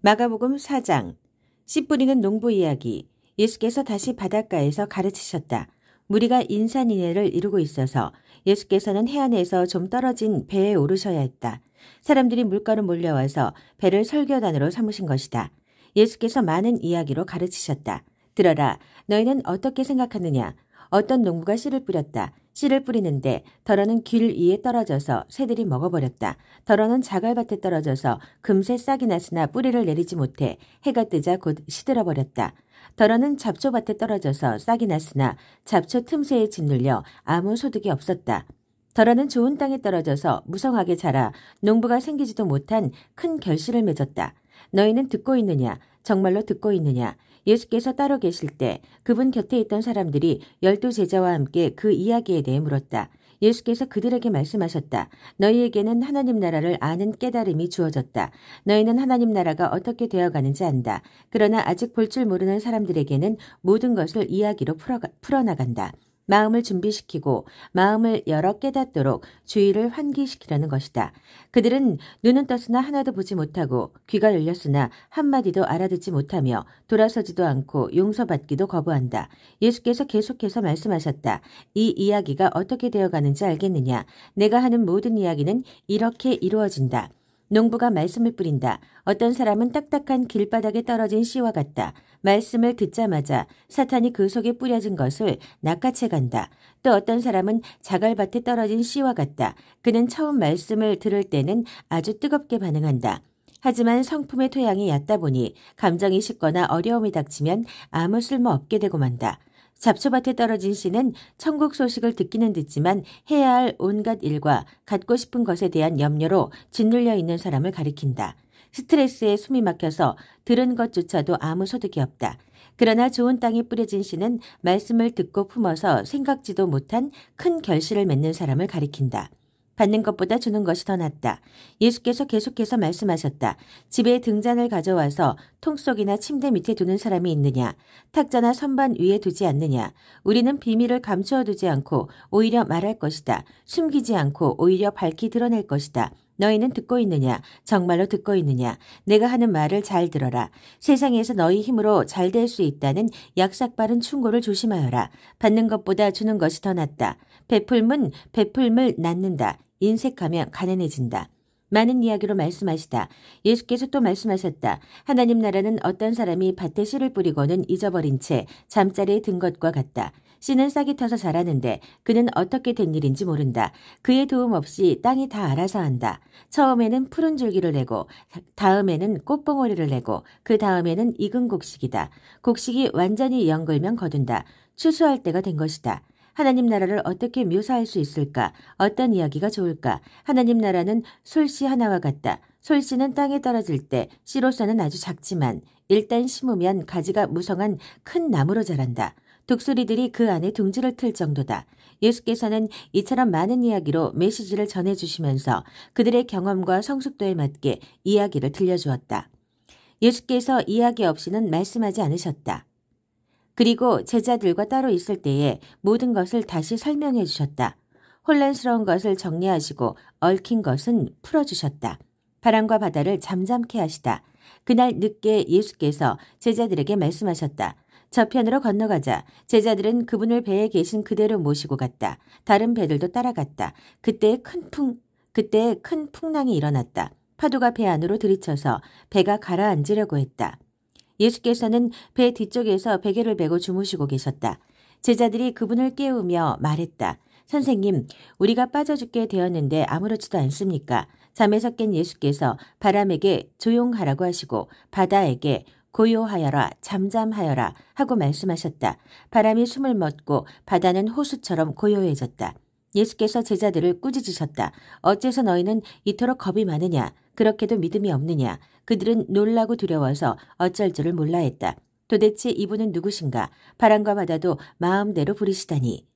마가복음 4장. 씨 뿌리는 농부 이야기. 예수께서 다시 바닷가에서 가르치셨다. 무리가 인산인해를 이루고 있어서 예수께서는 해안에서 좀 떨어진 배에 오르셔야 했다. 사람들이 물가로 몰려와서 배를 설교단으로 삼으신 것이다. 예수께서 많은 이야기로 가르치셨다. 들어라, 너희는 어떻게 생각하느냐? 어떤 농부가 씨를 뿌렸다. 씨를 뿌리는데 덜어는 길 위에 떨어져서 새들이 먹어버렸다. 덜어는 자갈밭에 떨어져서 금세 싹이 났으나 뿌리를 내리지 못해 해가 뜨자 곧 시들어버렸다. 덜어는 잡초밭에 떨어져서 싹이 났으나 잡초 틈새에 짓눌려 아무 소득이 없었다. 덜어는 좋은 땅에 떨어져서 무성하게 자라 농부가 생기지도 못한 큰 결실을 맺었다. 너희는 듣고 있느냐? 정말로 듣고 있느냐? 예수께서 따로 계실 때 그분 곁에 있던 사람들이 12 제자와 함께 그 이야기에 대해 물었다. 예수께서 그들에게 말씀하셨다. 너희에게는 하나님 나라를 아는 깨달음이 주어졌다. 너희는 하나님 나라가 어떻게 되어가는지 안다. 그러나 아직 볼 줄 모르는 사람들에게는 모든 것을 이야기로 풀어나간다. 마음을 준비시키고 마음을 열어 깨닫도록 주의를 환기시키려는 것이다. 그들은 눈은 떴으나 하나도 보지 못하고 귀가 열렸으나 한마디도 알아듣지 못하며 돌아서지도 않고 용서받기도 거부한다. 예수께서 계속해서 말씀하셨다. 이 이야기가 어떻게 되어가는지 알겠느냐? 내가 하는 모든 이야기는 이렇게 이루어진다. 농부가 말씀을 뿌린다. 어떤 사람은 딱딱한 길바닥에 떨어진 씨와 같다. 말씀을 듣자마자 사탄이 그 속에 뿌려진 것을 낚아채 간다. 또 어떤 사람은 자갈밭에 떨어진 씨와 같다. 그는 처음 말씀을 들을 때는 아주 뜨겁게 반응한다. 하지만 성품의 토양이 얕다 보니 감정이 식거나 어려움이 닥치면 아무 쓸모 없게 되고 만다. 잡초밭에 떨어진 씨는 천국 소식을 듣기는 듣지만 해야 할 온갖 일과 갖고 싶은 것에 대한 염려로 짓눌려 있는 사람을 가리킨다. 스트레스에 숨이 막혀서 들은 것조차도 아무 소득이 없다. 그러나 좋은 땅에 뿌려진 씨는 말씀을 듣고 품어서 생각지도 못한 큰 결실을 맺는 사람을 가리킨다. 받는 것보다 주는 것이 더 낫다. 예수께서 계속해서 말씀하셨다. 집에 등잔을 가져와서 통 속이나 침대 밑에 두는 사람이 있느냐? 탁자나 선반 위에 두지 않느냐? 우리는 비밀을 감추어 두지 않고 오히려 말할 것이다. 숨기지 않고 오히려 밝히 드러낼 것이다. 너희는 듣고 있느냐? 정말로 듣고 있느냐? 내가 하는 말을 잘 들어라. 세상에서 너희 힘으로 잘 될 수 있다는 약삭빠른 충고를 조심하여라. 받는 것보다 주는 것이 더 낫다. 베풀면 베풀물 낳는다. 인색하면 가난해진다. 많은 이야기로 말씀하시다. 예수께서 또 말씀하셨다. 하나님 나라는 어떤 사람이 밭에 씨를 뿌리고는 잊어버린 채 잠자리에 든 것과 같다. 씨는 싹이 터서 자라는데 그는 어떻게 된 일인지 모른다. 그의 도움 없이 땅이 다 알아서 한다. 처음에는 푸른 줄기를 내고 다음에는 꽃봉오리를 내고 그 다음에는 익은 곡식이다. 곡식이 완전히 연글면 거둔다. 추수할 때가 된 것이다. 하나님 나라를 어떻게 묘사할 수 있을까? 어떤 이야기가 좋을까? 하나님 나라는 솔씨 하나와 같다. 솔씨는 땅에 떨어질 때 씨로서는 아주 작지만 일단 심으면 가지가 무성한 큰 나무로 자란다. 독수리들이 그 안에 둥지를 틀 정도다. 예수께서는 이처럼 많은 이야기로 메시지를 전해주시면서 그들의 경험과 성숙도에 맞게 이야기를 들려주었다. 예수께서 이야기 없이는 말씀하지 않으셨다. 그리고 제자들과 따로 있을 때에 모든 것을 다시 설명해 주셨다. 혼란스러운 것을 정리하시고 얽힌 것은 풀어주셨다. 바람과 바다를 잠잠케 하시다. 그날 늦게 예수께서 제자들에게 말씀하셨다. 저편으로 건너가자. 제자들은 그분을 배에 계신 그대로 모시고 갔다. 다른 배들도 따라갔다. 그때 큰 풍랑이 일어났다. 파도가 배 안으로 들이쳐서 배가 가라앉으려고 했다. 예수께서는 배 뒤쪽에서 베개를 베고 주무시고 계셨다. 제자들이 그분을 깨우며 말했다. 선생님, 우리가 빠져 죽게 되었는데 아무렇지도 않습니까? 잠에서 깬 예수께서 바람에게 조용하라고 하시고 바다에게 고요하여라, 잠잠하여라 하고 말씀하셨다. 바람이 숨을 멎고 바다는 호수처럼 고요해졌다. 예수께서 제자들을 꾸짖으셨다. 어째서 너희는 이토록 겁이 많으냐? 그렇게도 믿음이 없느냐? 그들은 놀라고 두려워서 어쩔 줄을 몰라 했다. 도대체 이분은 누구신가? 바람과 바다도 마음대로 부리시다니.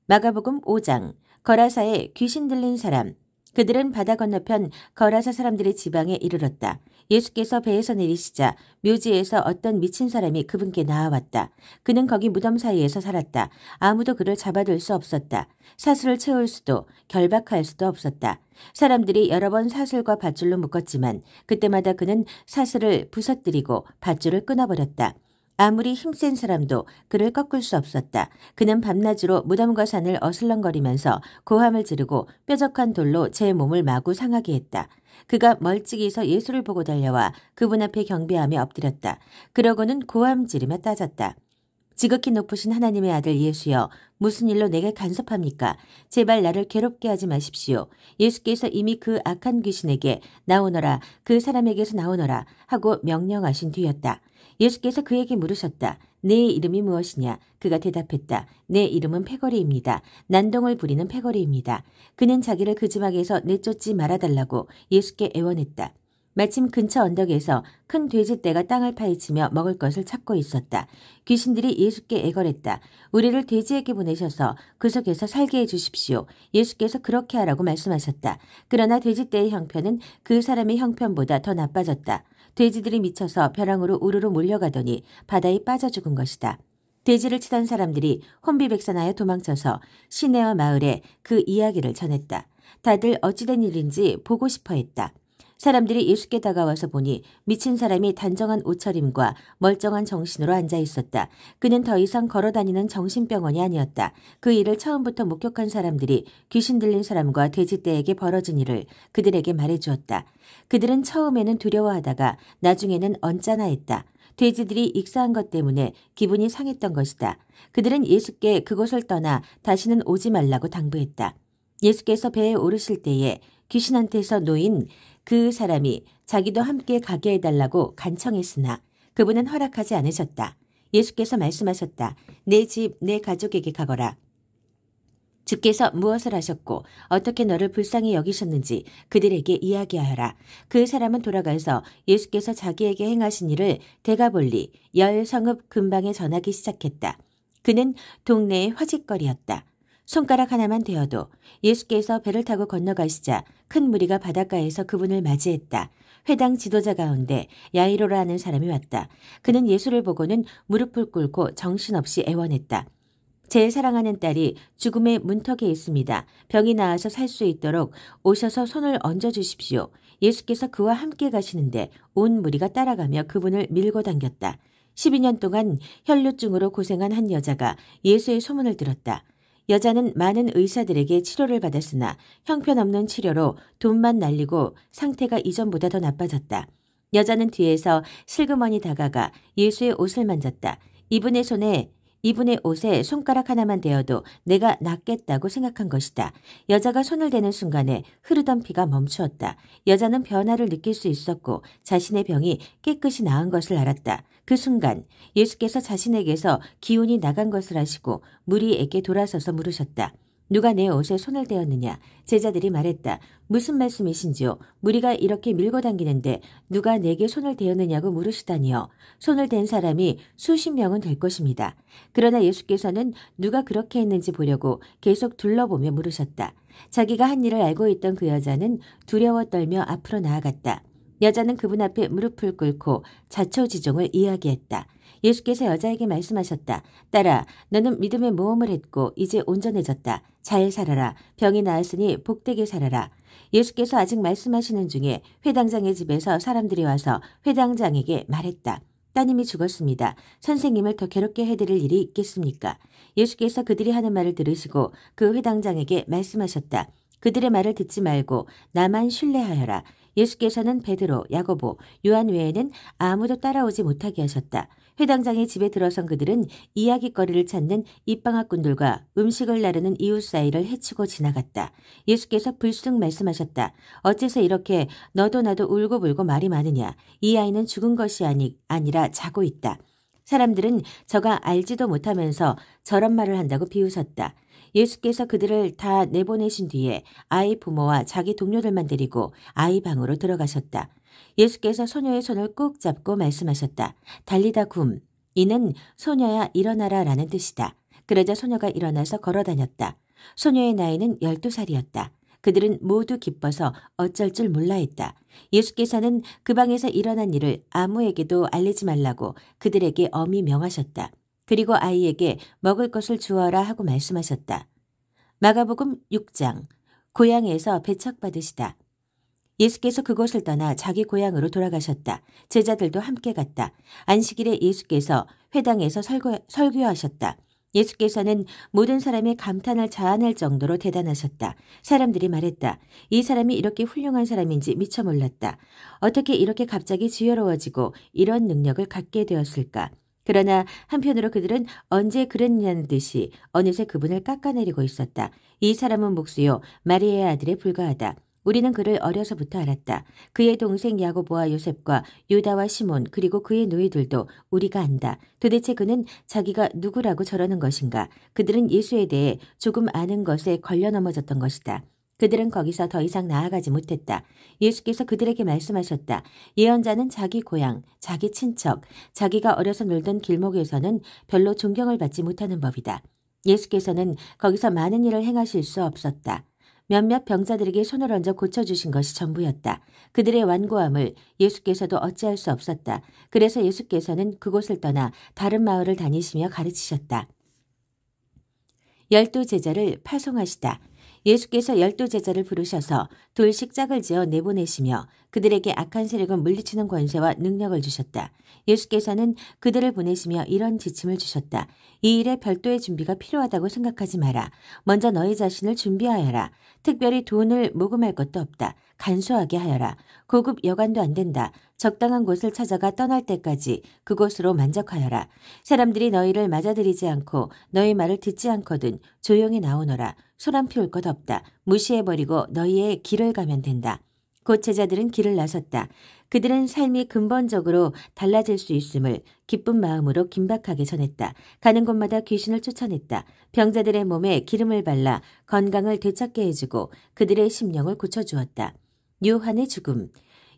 마가복음 5장. 거라사에 귀신 들린 사람. 그들은 바다 건너편 거라사 사람들의 지방에 이르렀다. 예수께서 배에서 내리시자 묘지에서 어떤 미친 사람이 그분께 나아왔다. 그는 거기 무덤 사이에서 살았다. 아무도 그를 잡아둘 수 없었다. 사슬을 채울 수도 결박할 수도 없었다. 사람들이 여러 번 사슬과 밧줄로 묶었지만 그때마다 그는 사슬을 부서뜨리고 밧줄을 끊어버렸다. 아무리 힘센 사람도 그를 꺾을 수 없었다. 그는 밤낮으로 무덤과 산을 어슬렁거리면서 고함을 지르고 뾰족한 돌로 제 몸을 마구 상하게 했다. 그가 멀찍이 서 예수를 보고 달려와 그분 앞에 경배하며 엎드렸다. 그러고는 고함 지르며 따졌다. 지극히 높으신 하나님의 아들 예수여, 무슨 일로 내게 간섭합니까? 제발 나를 괴롭게 하지 마십시오. 예수께서 이미 그 악한 귀신에게 나오너라, 그 사람에게서 나오너라 하고 명령하신 뒤였다. 예수께서 그에게 물으셨다. 내 이름이 무엇이냐? 그가 대답했다. 내 이름은 패거리입니다. 난동을 부리는 패거리입니다. 그는 자기를 그 지방에서 내쫓지 말아달라고 예수께 애원했다. 마침 근처 언덕에서 큰 돼지떼가 땅을 파헤치며 먹을 것을 찾고 있었다. 귀신들이 예수께 애걸했다. 우리를 돼지에게 보내셔서 그 속에서 살게 해주십시오. 예수께서 그렇게 하라고 말씀하셨다. 그러나 돼지떼의 형편은 그 사람의 형편보다 더 나빠졌다. 돼지들이 미쳐서 벼랑으로 우르르 몰려가더니 바다에 빠져 죽은 것이다. 돼지를 치던 사람들이 혼비백산하여 도망쳐서 시내와 마을에 그 이야기를 전했다. 다들 어찌된 일인지 보고 싶어 했다. 사람들이 예수께 다가와서 보니 미친 사람이 단정한 옷차림과 멀쩡한 정신으로 앉아 있었다. 그는 더 이상 걸어다니는 정신병원이 아니었다. 그 일을 처음부터 목격한 사람들이 귀신 들린 사람과 돼지떼에게 벌어진 일을 그들에게 말해주었다. 그들은 처음에는 두려워하다가 나중에는 언짢아했다. 돼지들이 익사한 것 때문에 기분이 상했던 것이다. 그들은 예수께 그곳을 떠나 다시는 오지 말라고 당부했다. 예수께서 배에 오르실 때에 귀신한테서 놓인 그 사람이 자기도 함께 가게 해달라고 간청했으나 그분은 허락하지 않으셨다. 예수께서 말씀하셨다. 내 집, 내 가족에게 가거라. 주께서 무엇을 하셨고 어떻게 너를 불쌍히 여기셨는지 그들에게 이야기하여라. 그 사람은 돌아가서 예수께서 자기에게 행하신 일을 대가볼리 10성읍 근방에 전하기 시작했다. 그는 동네의 화직거리였다. 손가락 하나만 대어도 예수께서 배를 타고 건너가시자 큰 무리가 바닷가에서 그분을 맞이했다. 회당 지도자 가운데 야이로라 하는 사람이 왔다. 그는 예수를 보고는 무릎을 꿇고 정신없이 애원했다. 제 사랑하는 딸이 죽음의 문턱에 있습니다. 병이 나아서 살 수 있도록 오셔서 손을 얹어주십시오. 예수께서 그와 함께 가시는데 온 무리가 따라가며 그분을 밀고 당겼다. 12년 동안 혈루증으로 고생한 한 여자가 예수의 소문을 들었다. 여자는 많은 의사들에게 치료를 받았으나 형편없는 치료로 돈만 날리고 상태가 이전보다 더 나빠졌다. 여자는 뒤에서 슬그머니 다가가 예수의 옷을 만졌다. 이분의 옷에 손가락 하나만 대어도 내가 낫겠다고 생각한 것이다. 여자가 손을 대는 순간에 흐르던 피가 멈추었다. 여자는 변화를 느낄 수 있었고 자신의 병이 깨끗이 나은 것을 알았다. 그 순간 예수께서 자신에게서 기운이 나간 것을 아시고 무리에게 돌아서서 물으셨다. 누가 내 옷에 손을 대었느냐? 제자들이 말했다. 무슨 말씀이신지요? 무리가 이렇게 밀고 당기는데 누가 내게 손을 대었느냐고 물으시다니요. 손을 댄 사람이 수십 명은 될 것입니다. 그러나 예수께서는 누가 그렇게 했는지 보려고 계속 둘러보며 물으셨다. 자기가 한 일을 알고 있던 그 여자는 두려워 떨며 앞으로 나아갔다. 여자는 그분 앞에 무릎을 꿇고 자초지종을 이야기했다. 예수께서 여자에게 말씀하셨다. 딸아, 너는 믿음의 모험을 했고 이제 온전해졌다. 잘 살아라. 병이 나았으니 복되게 살아라. 예수께서 아직 말씀하시는 중에 회당장의 집에서 사람들이 와서 회당장에게 말했다. 따님이 죽었습니다. 선생님을 더 괴롭게 해드릴 일이 있겠습니까? 예수께서 그들이 하는 말을 들으시고 그 회당장에게 말씀하셨다. 그들의 말을 듣지 말고 나만 신뢰하여라. 예수께서는 베드로, 야고보, 요한 외에는 아무도 따라오지 못하게 하셨다. 회당장의 집에 들어선 그들은 이야깃거리를 찾는 입방아꾼들과 음식을 나르는 이웃 사이를 헤치고 지나갔다. 예수께서 불쑥 말씀하셨다. 어째서 이렇게 너도 나도 울고불고 말이 많으냐. 이 아이는 죽은 것이 아니라 자고 있다. 사람들은 저가 알지도 못하면서 저런 말을 한다고 비웃었다. 예수께서 그들을 다 내보내신 뒤에 아이 부모와 자기 동료들만 데리고 아이 방으로 들어가셨다. 예수께서 소녀의 손을 꼭 잡고 말씀하셨다. 달리다 굼. 이는 소녀야 일어나라 라는 뜻이다. 그러자 소녀가 일어나서 걸어다녔다. 소녀의 나이는 12살이었다. 그들은 모두 기뻐서 어쩔 줄 몰라 했다. 예수께서는 그 방에서 일어난 일을 아무에게도 알리지 말라고 그들에게 엄히 명하셨다. 그리고 아이에게 먹을 것을 주어라 하고 말씀하셨다. 마가복음 6장. 고향에서 배척받으시다. 예수께서 그곳을 떠나 자기 고향으로 돌아가셨다. 제자들도 함께 갔다. 안식일에 예수께서 회당에서 설교하셨다. 예수께서는 모든 사람의 감탄을 자아낼 정도로 대단하셨다. 사람들이 말했다. 이 사람이 이렇게 훌륭한 사람인지 미처 몰랐다. 어떻게 이렇게 갑자기 지혜로워지고 이런 능력을 갖게 되었을까? 그러나 한편으로 그들은 언제 그랬냐는 듯이 어느새 그분을 깎아내리고 있었다. 이 사람은 목수요 마리아의 아들에 불과하다. 우리는 그를 어려서부터 알았다. 그의 동생 야고보와 요셉과 유다와 시몬 그리고 그의 노예들도 우리가 안다. 도대체 그는 자기가 누구라고 저러는 것인가? 그들은 예수에 대해 조금 아는 것에 걸려 넘어졌던 것이다. 그들은 거기서 더 이상 나아가지 못했다. 예수께서 그들에게 말씀하셨다. 예언자는 자기 고향, 자기 친척, 자기가 어려서 놀던 길목에서는 별로 존경을 받지 못하는 법이다. 예수께서는 거기서 많은 일을 행하실 수 없었다. 몇몇 병자들에게 손을 얹어 고쳐주신 것이 전부였다. 그들의 완고함을 예수께서도 어찌할 수 없었다. 그래서 예수께서는 그곳을 떠나 다른 마을을 다니시며 가르치셨다. 12 제자를 파송하시다. 예수께서 12 제자를 부르셔서 둘씩 짝을 지어 내보내시며 그들에게 악한 세력을 물리치는 권세와 능력을 주셨다. 예수께서는 그들을 보내시며 이런 지침을 주셨다. 이 일에 별도의 준비가 필요하다고 생각하지 마라. 먼저 너희 자신을 준비하여라. 특별히 돈을 모금할 것도 없다. 간소하게 하여라. 고급 여관도 안 된다. 적당한 곳을 찾아가 떠날 때까지 그곳으로 만족하여라. 사람들이 너희를 맞아들이지 않고 너희 말을 듣지 않거든 조용히 나오너라. 소란 피울 것 없다. 무시해버리고 너희의 길을 가면 된다. 곧 제자들은 길을 나섰다. 그들은 삶이 근본적으로 달라질 수 있음을 기쁜 마음으로 긴박하게 전했다. 가는 곳마다 귀신을 쫓아냈다. 병자들의 몸에 기름을 발라 건강을 되찾게 해주고 그들의 심령을 고쳐주었다. 요한의 죽음.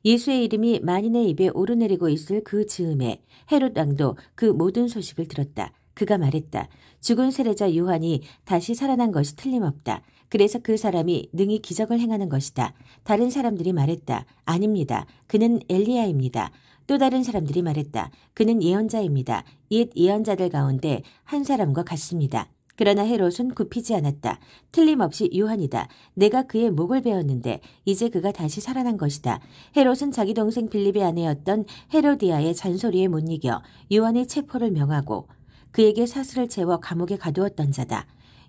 예수의 이름이 만인의 입에 오르내리고 있을 그 즈음에 헤롯 왕도 그 모든 소식을 들었다. 그가 말했다. 죽은 세례자 요한이 다시 살아난 것이 틀림없다. 그래서 그 사람이 능히 기적을 행하는 것이다. 다른 사람들이 말했다. 아닙니다. 그는 엘리야입니다. 또 다른 사람들이 말했다. 그는 예언자입니다. 옛 예언자들 가운데 한 사람과 같습니다. 그러나 헤롯은 굽히지 않았다. 틀림없이 요한이다. 내가 그의 목을 베었는데 이제 그가 다시 살아난 것이다. 헤롯은 자기 동생 빌립의 아내였던 헤로디아의 잔소리에 못 이겨 요한의 체포를 명하고 그에게 사슬을 채워 감옥에 가두었던 자다.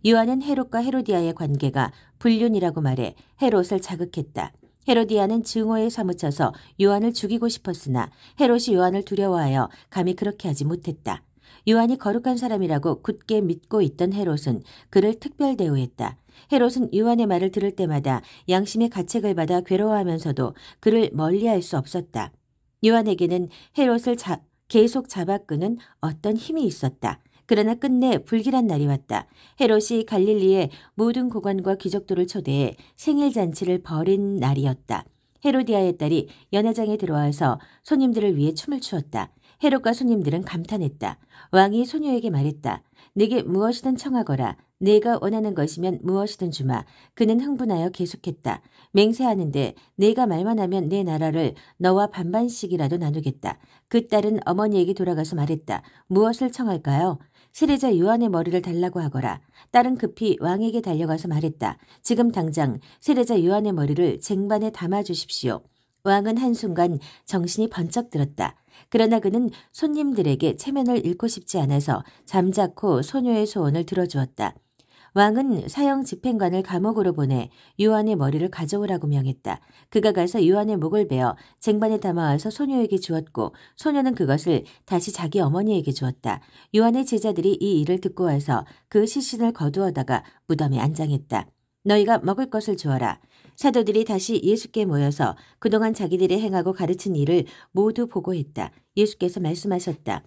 요한은 헤롯과 헤로디아의 관계가 불륜이라고 말해 헤롯을 자극했다. 헤로디아는 증오에 사무쳐서 요한을 죽이고 싶었으나 헤롯이 요한을 두려워하여 감히 그렇게 하지 못했다. 요한이 거룩한 사람이라고 굳게 믿고 있던 헤롯은 그를 특별 대우했다. 헤롯은 요한의 말을 들을 때마다 양심의 가책을 받아 괴로워하면서도 그를 멀리할 수 없었다. 요한에게는 헤롯을 계속 잡아끄는 어떤 힘이 있었다. 그러나 끝내 불길한 날이 왔다. 헤롯이 갈릴리의 모든 고관과 귀족들을 초대해 생일잔치를 벌인 날이었다. 헤로디아의 딸이 연회장에 들어와서 손님들을 위해 춤을 추었다. 헤롯과 손님들은 감탄했다. 왕이 소녀에게 말했다. 내게 무엇이든 청하거라. 내가 원하는 것이면 무엇이든 주마. 그는 흥분하여 계속했다. 맹세하는데 내가 말만 하면 내 나라를 너와 반반씩이라도 나누겠다. 그 딸은 어머니에게 돌아가서 말했다. 무엇을 청할까요? 세례자 요한의 머리를 달라고 하거라. 딸은 급히 왕에게 달려가서 말했다. 지금 당장 세례자 요한의 머리를 쟁반에 담아주십시오. 왕은 한순간 정신이 번쩍 들었다. 그러나 그는 손님들에게 체면을 잃고 싶지 않아서 잠자코 소녀의 소원을 들어주었다. 왕은 사형 집행관을 감옥으로 보내 요한의 머리를 가져오라고 명했다. 그가 가서 요한의 목을 베어 쟁반에 담아와서 소녀에게 주었고 소녀는 그것을 다시 자기 어머니에게 주었다. 요한의 제자들이 이 일을 듣고 와서 그 시신을 거두어다가 무덤에 안장했다. 너희가 먹을 것을 주어라. 사도들이 다시 예수께 모여서 그동안 자기들이 행하고 가르친 일을 모두 보고했다. 예수께서 말씀하셨다.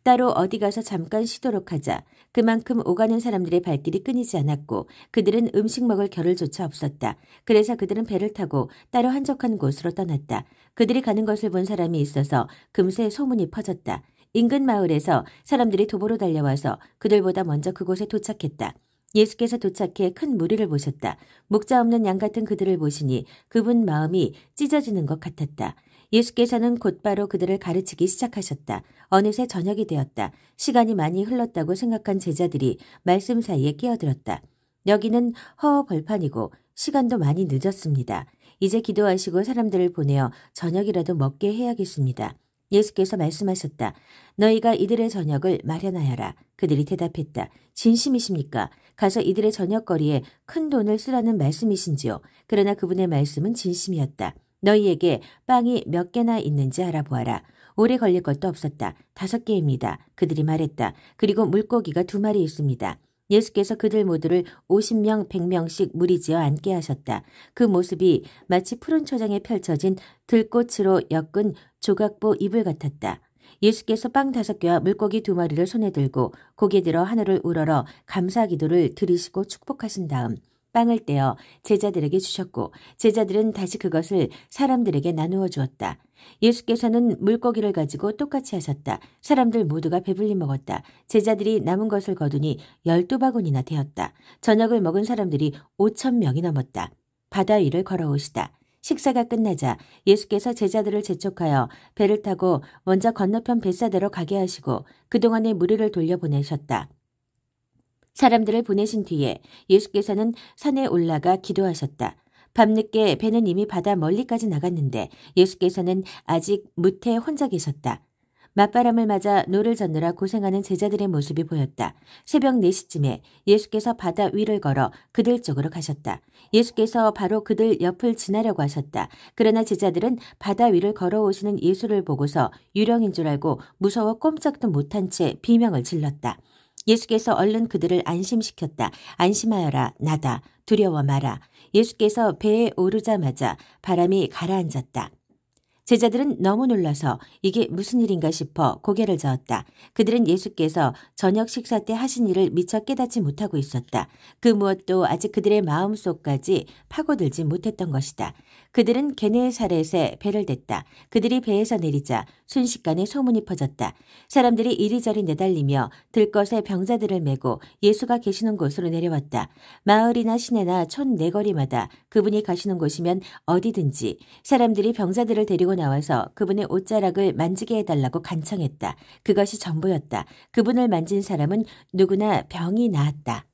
따로 어디 가서 잠깐 쉬도록 하자. 그만큼 오가는 사람들의 발길이 끊이지 않았고 그들은 음식 먹을 겨를조차 없었다. 그래서 그들은 배를 타고 따로 한적한 곳으로 떠났다. 그들이 가는 것을 본 사람이 있어서 금세 소문이 퍼졌다. 인근 마을에서 사람들이 도보로 달려와서 그들보다 먼저 그곳에 도착했다. 예수께서 도착해 큰 무리를 보셨다. 목자 없는 양 같은 그들을 보시니 그분 마음이 찢어지는 것 같았다. 예수께서는 곧바로 그들을 가르치기 시작하셨다. 어느새 저녁이 되었다. 시간이 많이 흘렀다고 생각한 제자들이 말씀 사이에 끼어들었다. 여기는 허허벌판이고 시간도 많이 늦었습니다. 이제 기도하시고 사람들을 보내어 저녁이라도 먹게 해야겠습니다. 예수께서 말씀하셨다. 너희가 이들의 저녁을 마련하여라. 그들이 대답했다. 진심이십니까? 가서 이들의 저녁거리에 큰 돈을 쓰라는 말씀이신지요? 그러나 그분의 말씀은 진심이었다. 너희에게 빵이 몇 개나 있는지 알아보아라. 오래 걸릴 것도 없었다. 5개입니다. 그들이 말했다. 그리고 물고기가 2마리 있습니다. 예수께서 그들 모두를 50명, 100명씩 무리지어 앉게 하셨다. 그 모습이 마치 푸른 초장에 펼쳐진 들꽃으로 엮은 조각보 이불 같았다. 예수께서 빵 5개와 물고기 2마리를 손에 들고 고개 들어 하늘을 우러러 감사 기도를 드리시고 축복하신 다음 빵을 떼어 제자들에게 주셨고 제자들은 다시 그것을 사람들에게 나누어 주었다. 예수께서는 물고기를 가지고 똑같이 하셨다. 사람들 모두가 배불리 먹었다. 제자들이 남은 것을 거두니 12바구니나 되었다. 저녁을 먹은 사람들이 5,000명이 넘었다. 바다 위를 걸어오시다. 식사가 끝나자 예수께서 제자들을 재촉하여 배를 타고 먼저 건너편 벳사다로 가게 하시고 그동안의 무리를 돌려보내셨다. 사람들을 보내신 뒤에 예수께서는 산에 올라가 기도하셨다. 밤늦게 배는 이미 바다 멀리까지 나갔는데 예수께서는 아직 무태 혼자 계셨다. 맞바람을 맞아 노를 젓느라 고생하는 제자들의 모습이 보였다. 새벽 4시쯤에 예수께서 바다 위를 걸어 그들 쪽으로 가셨다. 예수께서 바로 그들 옆을 지나려고 하셨다. 그러나 제자들은 바다 위를 걸어오시는 예수를 보고서 유령인 줄 알고 무서워 꼼짝도 못한 채 비명을 질렀다. 예수께서 얼른 그들을 안심시켰다. 안심하여라. 나다. 두려워 마라. 예수께서 배에 오르자마자 바람이 가라앉았다. 제자들은 너무 놀라서 이게 무슨 일인가 싶어 고개를 저었다. 그들은 예수께서 저녁 식사 때 하신 일을 미처 깨닫지 못하고 있었다. 그 무엇도 아직 그들의 마음속까지 파고들지 못했던 것이다. 그들은 게네사렛에 배를 댔다. 그들이 배에서 내리자 순식간에 소문이 퍼졌다. 사람들이 이리저리 내달리며 들것에 병자들을 메고 예수가 계시는 곳으로 내려왔다. 마을이나 시내나 촌 네거리마다 그분이 가시는 곳이면 어디든지 사람들이 병자들을 데리고 나와서 그분의 옷자락을 만지게 해달라고 간청했다. 그것이 전부였다. 그분을 만진 사람은 누구나 병이 나았다.